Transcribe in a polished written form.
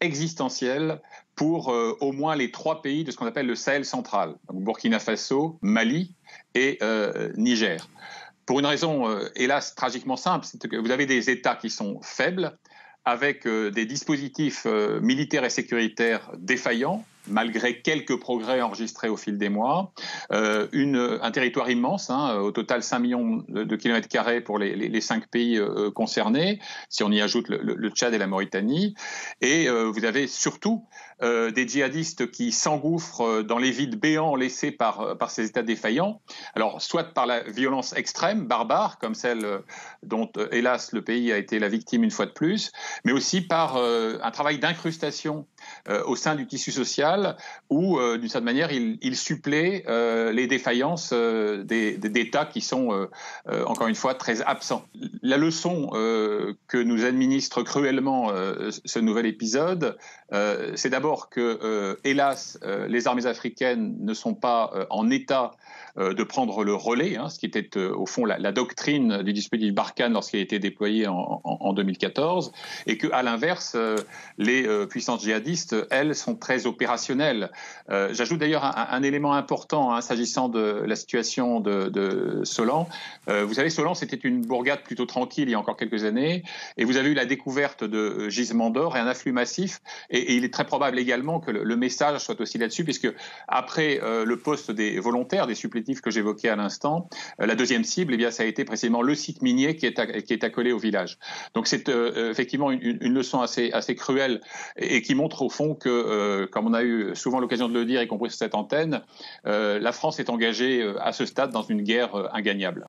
existentielle pour au moins les 3 pays de ce qu'on appelle le Sahel central, donc Burkina Faso, Mali et Niger. Pour une raison, hélas, tragiquement simple, c'est que vous avez des États qui sont faibles, avec des dispositifs militaires et sécuritaires défaillants, malgré quelques progrès enregistrés au fil des mois, un territoire immense, au total 5 millions de kilomètres carrés pour les 5 pays concernés, si on y ajoute le Tchad et la Mauritanie, et vous avez surtout des djihadistes qui s'engouffrent dans les vides béants laissés par ces États défaillants, alors soit par la violence extrême, barbare, comme celle dont, hélas, le pays a été la victime une fois de plus, mais aussi par un travail d'incrustation au sein du tissu social où, d'une certaine manière, il supplée les défaillances d'États qui sont, encore une fois, très absents. La leçon que nous administre cruellement ce nouvel épisode, c'est d'abord que, hélas, les armées africaines ne sont pas en état de prendre le relais, ce qui était au fond la doctrine du dispositif Barkhane lorsqu'il a été déployé en 2014, et qu'à l'inverse, les puissances djihadistes, elles, sont très opérationnelles. J'ajoute d'ailleurs un élément important s'agissant de la situation de Solan. Vous savez, Solan, c'était une bourgade plutôt tranquille il y a encore quelques années, et vous avez eu la découverte de gisements d'or et un afflux massif, et il est très probable également que le message soit aussi là-dessus, puisque après le poste des volontaires, des supplétifs que j'évoquais à l'instant, la deuxième cible, ça a été précisément le site minier qui est accolé au village. Donc c'est effectivement une leçon assez cruelle et qui montre au fond que, comme on a eu souvent l'occasion de le dire, y compris sur cette antenne, la France est engagée à ce stade dans une guerre ingagnable.